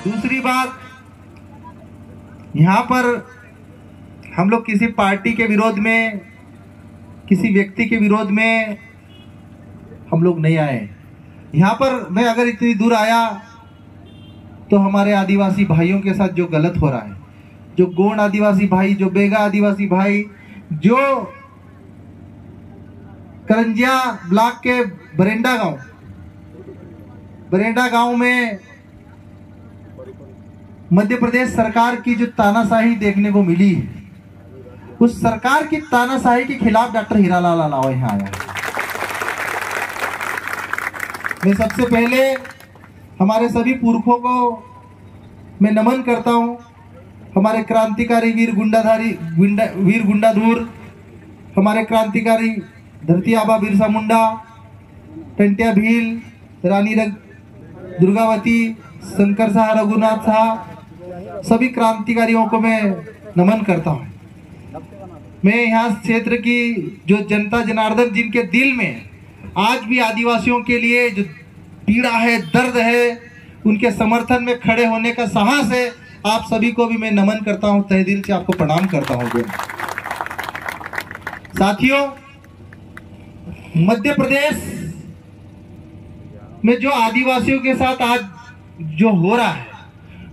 दूसरी बात, यहाँ पर हम लोग किसी पार्टी के विरोध में, किसी व्यक्ति के विरोध में हम लोग नहीं आए। यहाँ पर मैं अगर इतनी दूर आया तो हमारे आदिवासी भाइयों के साथ जो गलत हो रहा है, जो गोंड आदिवासी भाई, जो बेगा आदिवासी भाई, जो करंजिया ब्लॉक के बरेंडा गांव में मध्य प्रदेश सरकार की जो तानाशाही देखने को मिली, उस सरकार की तानाशाही के खिलाफ डॉक्टर हीरालाल अलावा यहाँ आया। मैं सबसे पहले हमारे सभी पुरखों को मैं नमन करता हूं। हमारे क्रांतिकारी वीर गुंडाधुर, हमारे क्रांतिकारी धरती आबा बिरसा मुंडा, टंटिया भील, रानी दुर्गावती, शंकर शाह, रघुनाथ शाह, सभी क्रांतिकारियों को मैं नमन करता हूं। मैं यहाँ क्षेत्र की जो जनता जनार्दन, जिनके दिल में आज भी आदिवासियों के लिए जो पीड़ा है, दर्द है, उनके समर्थन में खड़े होने का साहस है, आप सभी को भी मैं नमन करता हूं, तहे दिल से आपको प्रणाम करता हूं। साथियों, मध्य प्रदेश में जो आदिवासियों के साथ आज जो हो रहा है,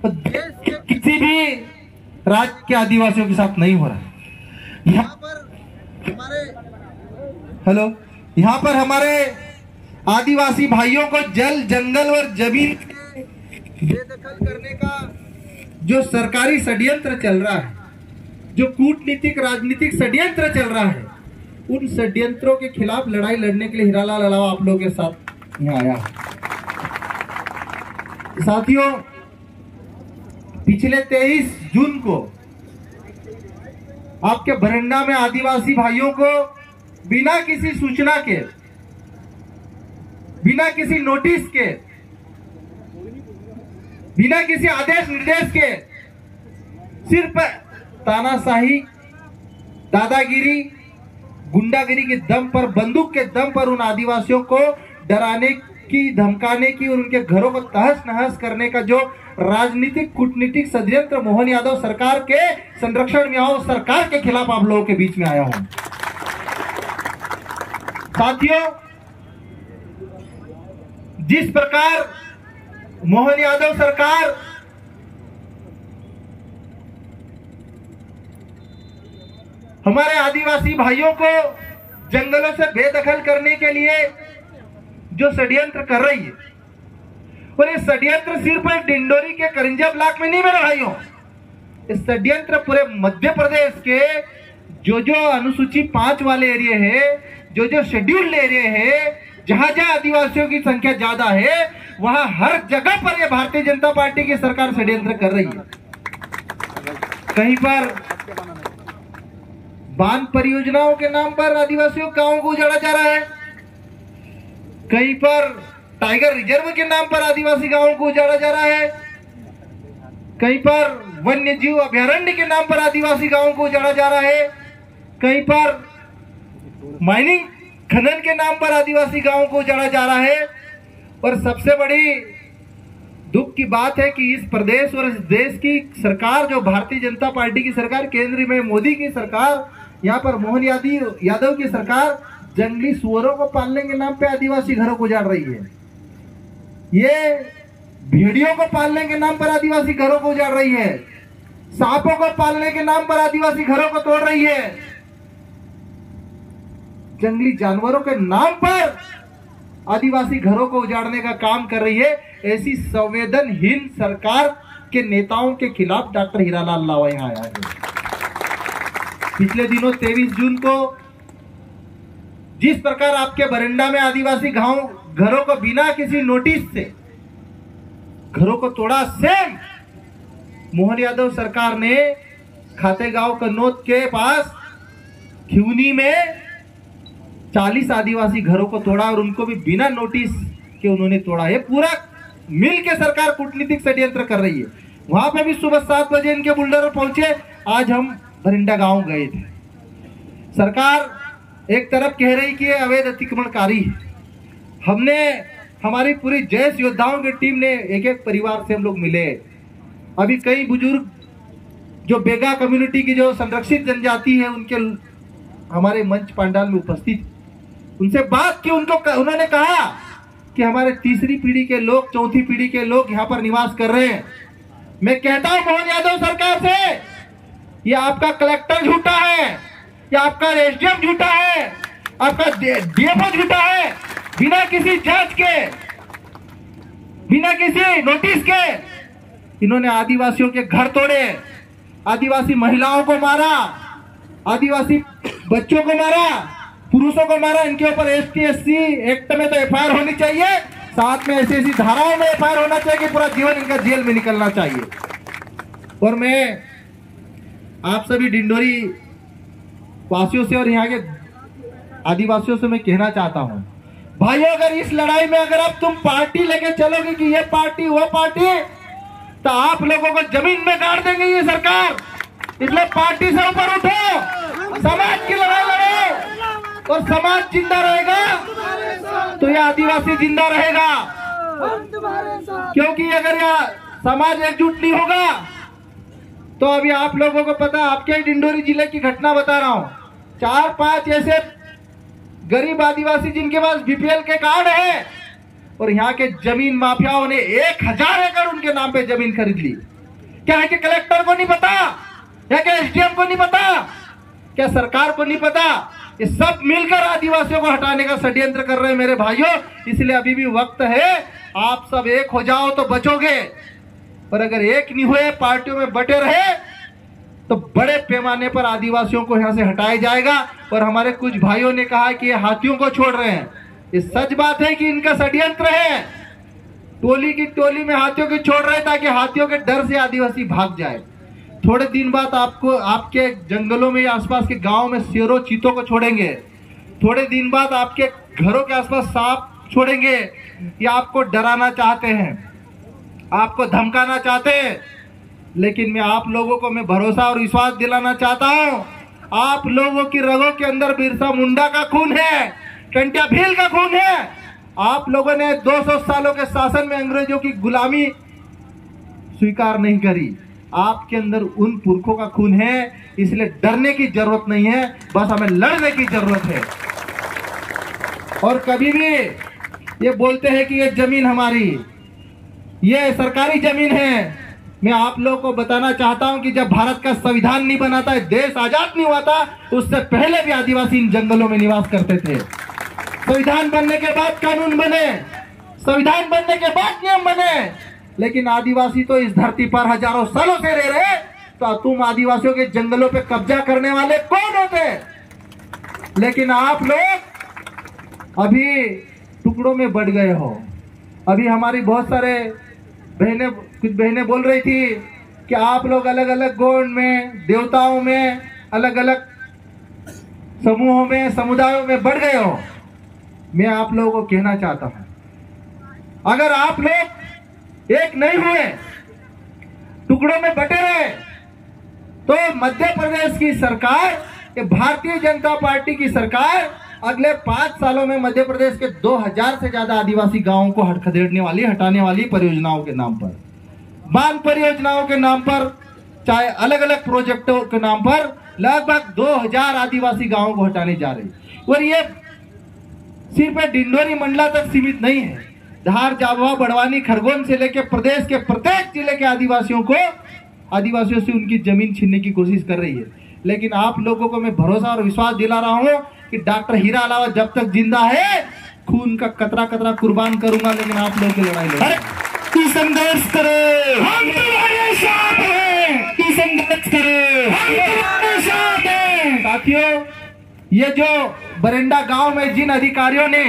तो देश के किसी भी राज्य के आदिवासियों के साथ नहीं हो रहा है। यहाँ पर हमारे आदिवासी भाइयों को जल, जंगल और जमीन बेदखल करने का जो सरकारी षड्यंत्र चल रहा है, जो कूटनीतिक राजनीतिक षड्यंत्र चल रहा है, उन षड्यंत्रों के खिलाफ लड़ाई लड़ने के लिए हीरालाल अलावा आप लोगों के साथ यहाँ आया। साथियों, पिछले 23 जून को आपके बरंडा में आदिवासी भाइयों को बिना किसी सूचना के, बिना किसी नोटिस के, बिना किसी आदेश निर्देश के, सिर्फ तानाशाही, दादागिरी, गुंडागिरी के दम पर, बंदूक के दम पर उन आदिवासियों को डराने की, धमकाने की और उनके घरों को तहस नहस करने का जो राजनीतिक कूटनीतिक षड्यंत्र मोहन यादव सरकार के संरक्षण में आओ, सरकार के खिलाफ आप लोगों के बीच में आया हूं। साथियों, जिस प्रकार मोहन यादव सरकार हमारे आदिवासी भाइयों को जंगलों से बेदखल करने के लिए जो षड्यंत्र कर रही है, और ये षड्यंत्र सिर्फ डिंडोरी के करंजिया ब्लॉक में नहीं मेरे भाइयों, इस षड्यंत्र पूरे मध्य प्रदेश के जो अनुसूची 5 वाले एरिया है, जो शेड्यूल्ड एरिया है, जहां जहां आदिवासियों की संख्या ज्यादा है, वहां हर जगह पर ये भारतीय जनता पार्टी की सरकार षड्यंत्र कर रही है। कहीं पर बांध परियोजनाओं के नाम पर आदिवासियों गांवों को उजाड़ा जा रहा है, कहीं पर टाइगर रिजर्व के नाम पर आदिवासी गांवों को उजाड़ा जा रहा है, कहीं पर वन्य जीव अभयारण्य के नाम पर आदिवासी गांवों को उजाड़ा जा रहा है, कहीं पर माइनिंग खनन के नाम पर आदिवासी गांवों को उजाड़ा जा रहा है। और सबसे बड़ी दुख की बात है कि इस प्रदेश और इस देश की सरकार, जो भारतीय जनता पार्टी की सरकार, केंद्र में मोदी की सरकार, यहाँ पर मोहन यादव की सरकार जंगली सुअरों को पालने के नाम पे आदिवासी घरों को उजाड़ रही है। ये भेड़ियों को पालने के नाम पर आदिवासी घरों को उजाड़ रही है, सांपों को पालने के नाम पर आदिवासी घरों को तोड़ रही है, जंगली जानवरों के नाम पर आदिवासी घरों को उजाड़ने का काम कर रही है। ऐसी संवेदनहीन सरकार के नेताओं के खिलाफ डॉक्टर हीरालाल अलावा यहाँ आया है। पिछले दिनों 23 जून को जिस प्रकार आपके बरंडा में आदिवासी घरों को बिना किसी नोटिस से घरों को तोड़ा, सेम मोहन यादव सरकार ने खातेगांव कन्नौज के पास खिवनी में 40 आदिवासी घरों को तोड़ा और उनको भी बिना नोटिस के उन्होंने तोड़ा। ये पूरा मिल के सरकार कूटनीतिक षड्यंत्र कर रही है। वहां पे भी सुबह 7 बजे इनके बुलडोजर पहुंचे। आज हम बरिंडा गांव गए थे। सरकार एक तरफ कह रही कि अवैध अतिक्रमणकारी है। हमने, हमारी पूरी जैश योद्धाओं की टीम ने एक एक परिवार से हम लोग मिले, अभी कई बुजुर्ग जो बेगा कम्युनिटी की जो संरक्षित जनजाति है उनके हमारे मंच पंडाल में उपस्थित, उनसे बात की, उन्होंने कहा कि हमारे तीसरी पीढ़ी के लोग, चौथी पीढ़ी के लोग यहाँ पर निवास कर रहे हैं। मैं कहता हूं मोहन यादव सरकार से, ये आपका कलेक्टर झूठा है, ये आपका एसडीएम झूठा है, आपका डीएफओ झूठा है। बिना किसी जांच के, बिना किसी नोटिस के इन्होंने आदिवासियों के घर तोड़े, आदिवासी महिलाओं को मारा, आदिवासी बच्चों को मारा, पुरुषों को मारा। इनके ऊपर ST/SC एक्ट में तो FIR होनी चाहिए, साथ में ऐसी धाराओं में FIR होना चाहिए कि पूरा जीवन इनका जेल में निकलना चाहिए। और मैं आप सभी डिंडोरी वासियों से और यहाँ के आदिवासियों से मैं कहना चाहता हूं, भाइयों, अगर इस लड़ाई में अगर अब तुम पार्टी लेके चलोगे कि ये पार्टी वो पार्टी, तो आप लोगों को जमीन में गाड़ देंगे ये सरकार। इसलिए पार्टी से ऊपर उठो, समाज की लड़ाई लड़ो, और समाज जिंदा रहेगा तो ये आदिवासी जिंदा रहेगा। क्योंकि अगर यह समाज एकजुट नहीं होगा तो अभी आप लोगों को पता, आपके डिंडोरी जिले की घटना बता रहा हूं, 4-5 ऐसे गरीब आदिवासी जिनके पास BPL के कार्ड है और यहाँ के जमीन माफियाओं ने 1000 एकड़ उनके नाम पे जमीन खरीद ली। क्या है कि कलेक्टर को नहीं पता, क्या क्या SDM को नहीं पता, क्या सरकार को नहीं पता? ये सब मिलकर आदिवासियों को हटाने का षड्यंत्र कर रहे हैं मेरे भाइयों। इसलिए अभी भी वक्त है, आप सब एक हो जाओ तो बचोगे, पर अगर एक नहीं हुए, पार्टियों में बटे रहे, तो बड़े पैमाने पर आदिवासियों को यहां से हटाया जाएगा। और हमारे कुछ भाइयों ने कहा कि ये हाथियों को छोड़ रहे हैं, ये सच बात है कि इनका षड्यंत्र है। टोली की टोली में हाथियों को छोड़ रहे हैं ताकि हाथियों के डर से आदिवासी भाग जाए। थोड़े दिन बाद आपको आपके जंगलों में या आसपास के गांव में शेरों चीतों को छोड़ेंगे। थोड़े दिन बाद आपके घरों के आसपास सांप छोड़ेंगे। ये आपको डराना चाहते हैं, आपको धमकाना चाहते हैं, लेकिन मैं आप लोगों को मैं भरोसा और विश्वास दिलाना चाहता हूं, आप लोगों की रगों के अंदर बिरसा मुंडा का खून है, टंट्या भील का खून है। आप लोगों ने 200 सालों के शासन में अंग्रेजों की गुलामी स्वीकार नहीं करी। आपके अंदर उन पुरखों का खून है, इसलिए डरने की जरूरत नहीं है, बस हमें लड़ने की जरूरत है। और कभी भी ये बोलते हैं कि ये जमीन हमारी, ये सरकारी जमीन है, मैं आप लोगों को बताना चाहता हूं कि जब भारत का संविधान नहीं बना था, देश आजाद नहीं हुआ था, उससे पहले भी आदिवासी इन जंगलों में निवास करते थे। संविधान बनने के बाद कानून बने, संविधान बनने के बाद नियम बने, लेकिन आदिवासी तो इस धरती पर हजारों सालों से रह रहे। तो तुम आदिवासियों के जंगलों पे कब्जा करने वाले कौन होते? लेकिन आप लोग अभी टुकड़ों में बढ़ गए हो। अभी हमारी बहुत सारे बहनें, कुछ बहनें बोल रही थी कि आप लोग अलग अलग गौड़ में, देवताओं में, अलग अलग समूहों में, समुदायों में बढ़ गए हो। मैं आप लोगों को कहना चाहता हूं, अगर आप लोग एक नहीं हुए, टुकड़ों में बटे रहे, तो मध्य प्रदेश की सरकार, ये भारतीय जनता पार्टी की सरकार अगले 5 सालों में मध्य प्रदेश के 2000 से ज्यादा आदिवासी गांवों को खदेड़ने वाली, हटाने वाली परियोजनाओं के नाम पर, बांध परियोजनाओं के नाम पर, चाहे अलग अलग प्रोजेक्टों के नाम पर लगभग 2000 आदिवासी गांवों को हटाने जा रही। और ये सिर्फ डिंडोरी मंडला तक सीमित नहीं है, धार, जाबुआ, बड़वानी, खरगोन से लेकर प्रदेश के प्रत्येक जिले के आदिवासियों से उनकी जमीन छीनने की कोशिश कर रही है। लेकिन आप लोगों को मैं भरोसा और विश्वास दिला रहा हूं कि डॉक्टर हीरा अलावा जब तक जिंदा है, खून का कतरा कतरा कुर्बान करूंगा, लेकिन आप लोगों की लड़ाई लड़ूंगा। संघर्ष करो, हम तुम्हारे साथ हैं, संघर्ष करो, हम तुम्हारे साथ हैं। साथियों, ये जो बरेंडा गांव में जिन अधिकारियों ने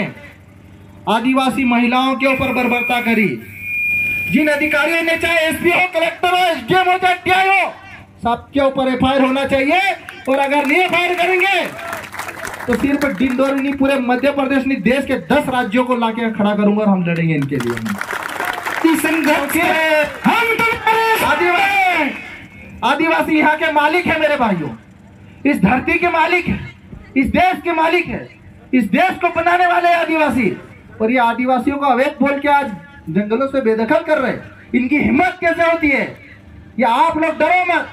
आदिवासी महिलाओं के ऊपर बर्बरता करी, जिन अधिकारियों ने, चाहे एसपी हो, कलेक्टर हो, एसडीएम हो, चाहे टीआई हो, सबके ऊपर FIR होना चाहिए। और अगर नहीं FIR करेंगे तो सिर्फ डिंडोरी नहीं, पूरे मध्य प्रदेश नहीं, देश के 10 राज्यों को लाके खड़ा करूंगा और हम लड़ेंगे इनके लिए। संघर्ष हम आदिवासी यहाँ के मालिक है मेरे भाइयों, इस धरती के मालिक है, इस देश के मालिक है, इस देश को बनाने वाले आदिवासी। और ये आदिवासियों को अवैध बोल के आज जंगलों से बेदखल कर रहे हैं। इनकी हिम्मत कैसे होती है? या आप लोग डरो मत,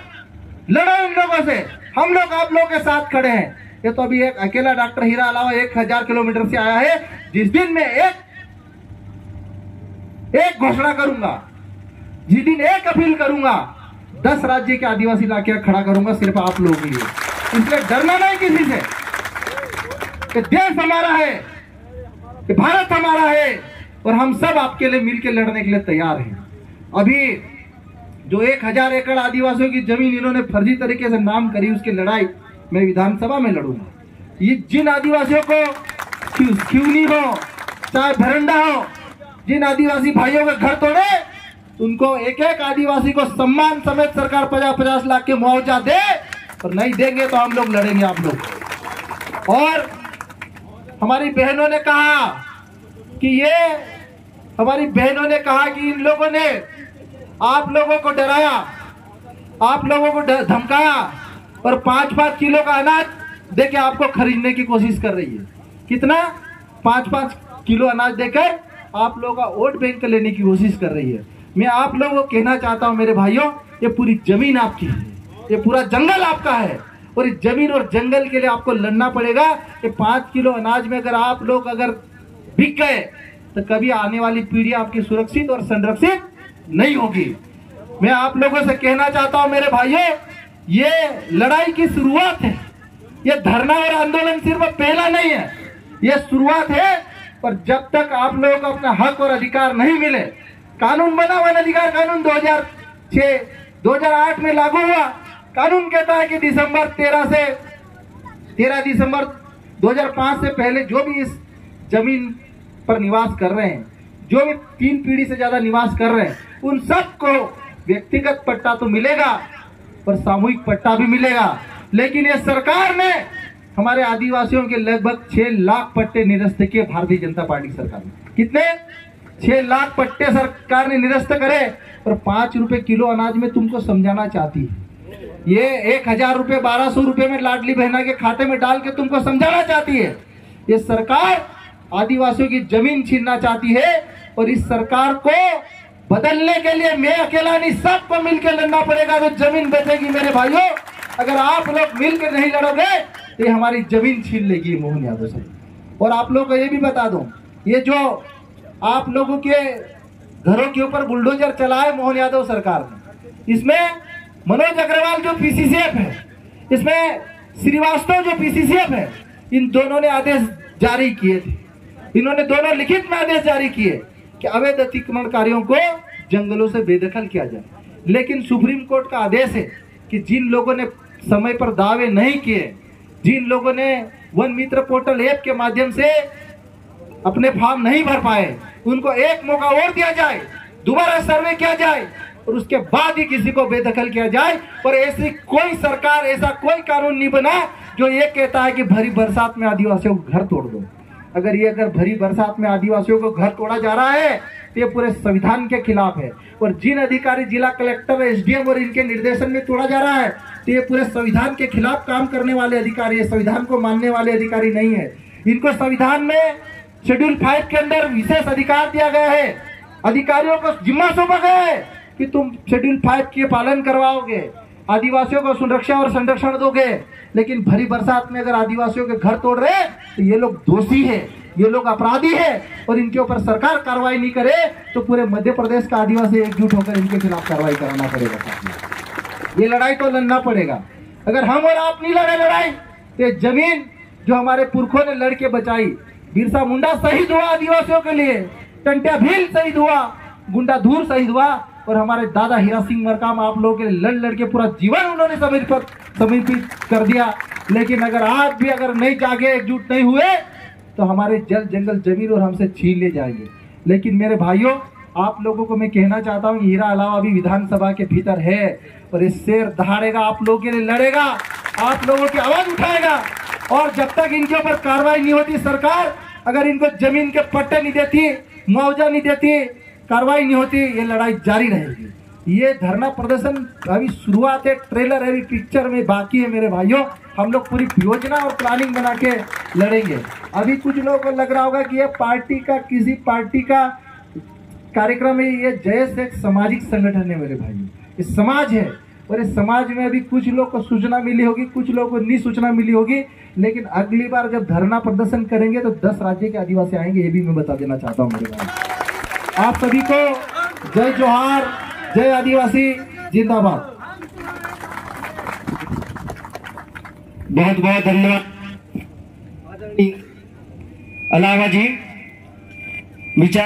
लड़ो इन लोगों से। हम लोग आप लोगों के साथ खड़े हैं। ये तो अभी एक अकेला डॉक्टर हीरा अलावा 1000 किलोमीटर से आया है। जिस दिन मैं एक घोषणा करूंगा, जिस दिन एक अपील करूंगा, 10 राज्य के आदिवासी लाके खड़ा करूंगा सिर्फ आप लोगों के लिए। इसलिए डरना नहीं किसी से, कि देश हमारा है, कि भारत हमारा है, और हम सब आपके लिए मिलकर लड़ने के लिए तैयार हैं। अभी जो 1000 एकड़ आदिवासियों की जमीन इन्होंने फर्जी तरीके से नाम करी, उसकी लड़ाई मैं विधानसभा में लड़ूंगा। ये जिन आदिवासियों को क्यूनी हो चाहे भरंडा हो, जिन आदिवासी भाइयों के घर तोड़े, उनको एक एक आदिवासी को सम्मान समेत सरकार 50-50 लाख के मुआवजा दे, और नहीं देंगे तो हम लोग लड़ेंगे आप लोग। और हमारी बहनों ने कहा कि इन लोगों ने आप लोगों को डराया, आप लोगों को धमकाया, और 5-5 किलो का अनाज देके आपको खरीदने की कोशिश कर रही है। कितना? 5-5 किलो अनाज देकर आप लोगों का वोट बैंक लेने की कोशिश कर रही है। मैं आप लोगों को कहना चाहता हूं मेरे भाइयों, ये पूरी जमीन आपकी है, ये पूरा जंगल आपका है, और इस जमीन और जंगल के लिए आपको लड़ना पड़ेगा। ये 5 किलो अनाज में अगर आप लोग बिक गए तो कभी आने वाली पीढ़ी आपकी सुरक्षित और संरक्षित नहीं होगी। मैं आप लोगों से कहना चाहता हूं मेरे भाइयों, ये लड़ाई की शुरुआत है। ये धरना और आंदोलन सिर्फ पहला नहीं है, ये शुरुआत है। पर जब तक आप लोगों को अपना हक और अधिकार नहीं मिले, कानून बना वन अधिकार कानून 2008 में लागू हुआ। कानून कहता है कि 13 दिसंबर 2005 से पहले जो भी इस जमीन पर निवास कर रहे हैं, जो भी 3 पीढ़ी से ज्यादा निवास कर रहे हैं, उन सबको व्यक्तिगत पट्टा तो मिलेगा और सामूहिक पट्टा भी मिलेगा। लेकिन ये सरकार ने हमारे आदिवासियों के लगभग 6 लाख पट्टे निरस्त किए। भारतीय जनता पार्टी सरकार ने कितने? 6 लाख पट्टे सरकार ने निरस्त करे, और 5 रुपए किलो अनाज में तुमको समझाना चाहती है। ये 1000 रुपए 1200 रुपए में लाडली बहना के खाते में डाल के तुमको समझाना चाहती है। ये सरकार आदिवासियों की जमीन छीनना चाहती है, और इस सरकार को बदलने के लिए मैं अकेला नहीं, सबको मिलकर लड़ना पड़ेगा। तो जमीन बचेगी मेरे भाइयों। अगर आप लोग मिलकर नहीं लड़ोगे तो ये हमारी जमीन छीन लेगी मोहन यादव से। और आप लोग को ये भी बता दूं, ये जो आप लोगों के घरों के ऊपर बुलडोजर चलाए मोहन यादव सरकार ने, इसमें मनोज अग्रवाल जो पीसीसीएफ है, इसमें श्रीवास्तव जो पीसीसीएफ है, इन दोनों ने आदेश जारी किए थे। इन्होंने दोनों लिखित में आदेश जारी किए कि अवैध अतिक्रमणकारियों को जंगलों से बेदखल किया जाए। लेकिन सुप्रीम कोर्ट का आदेश है कि जिन लोगों ने समय पर दावे नहीं किए, जिन लोगों ने वन मित्र पोर्टल ऐप के माध्यम से अपने फॉर्म नहीं भर पाए, उनको एक मौका और दिया जाए, दोबारा सर्वे किया जाए, और उसके बाद ही किसी को बेदखल किया जाए। और ऐसी कोई सरकार, ऐसा कोई कानून नहीं बना जो ये कहता है कि भरी बरसात में आदिवासियों को घर तोड़ दो। अगर भरी बरसात में आदिवासियों को घर तोड़ा जा रहा है तो ये पूरे संविधान के खिलाफ है। और जिन अधिकारी, जिला कलेक्टर, एसडीएम और इनके निर्देशन में तोड़ा जा रहा है तो ये पूरे संविधान के खिलाफ काम करने वाले अधिकारी है, संविधान को मानने वाले अधिकारी नहीं है। इनको संविधान में शेड्यूल 5 के अंदर विशेष अधिकार दिया गया है। अधिकारियों को जिम्मा सौंपा गया है कि तुम शेड्यूल 5 के पालन करवाओगे, आदिवासियों को सुरक्षा और संरक्षण दोगे। लेकिन भरी बरसात में अगर आदिवासियों के घर तोड़ रहे तो ये लोग दोषी है, ये लोग अपराधी है, और इनके ऊपर सरकार कार्रवाई नहीं करे तो पूरे मध्य प्रदेश का आदिवासी एकजुट होकर इनके खिलाफ कार्रवाई कराना पड़ेगा। ये लड़ाई तो लड़ना पड़ेगा। अगर हम और आप नहीं लड़े लड़ाई तो जमीन जो हमारे पुरखों ने लड़के बचाई, बिरसा मुंडा शहीद हुआ आदिवासियों के लिए, टंट्या भील शहीद हुआ, गुंडाधूर शहीद हुआ, और हमारे दादा हीरा सिंह मरकाम आप लोगों के लिए लड़ के पूरा जीवन उन्होंने समर्पित कर दिया। लेकिन अगर आज भी अगर नहीं जागे, एकजुट नहीं हुए तो हमारे जल जंगल जमीन और हमसे छीन ले जाएंगे। लेकिन मेरे भाइयों, आप लोगों को मैं कहना चाहता हूं कि हीरा अलावा अभी विधानसभा के भीतर है, और इस शेर दहाड़ेगा, आप लोगों के लिए लड़ेगा, आप लोगों की आवाज उठाएगा। और जब तक इनके ऊपर कार्रवाई नहीं होती, सरकार अगर इनको जमीन के पट्टे नहीं देती, मुआवजा नहीं देती, कार्रवाई नहीं होती, ये लड़ाई जारी रहेगी। ये धरना प्रदर्शन अभी शुरुआत है, ट्रेलर अभी पिक्चर में बाकी है मेरे भाइयों। हम लोग पूरी योजना और प्लानिंग बना के लड़ेंगे। अभी कुछ लोगों को लग रहा होगा कि ये पार्टी का, किसी पार्टी का कार्यक्रम है। ये जयस एक सामाजिक संगठन है मेरे भाइयों। इस समाज है, और इस समाज में अभी कुछ लोग को सूचना मिली होगी, कुछ लोगों को नहीं सूचना मिली होगी, लेकिन अगली बार जब धरना प्रदर्शन करेंगे तो 10 राज्य के आदिवासी आएंगे, ये भी मैं बता देना चाहता हूँ मेरे भाई। आप सभी को जय जोहार, जय आदिवासी जिंदाबाद। बहुत बहुत धन्यवाद अलावा जी। विचार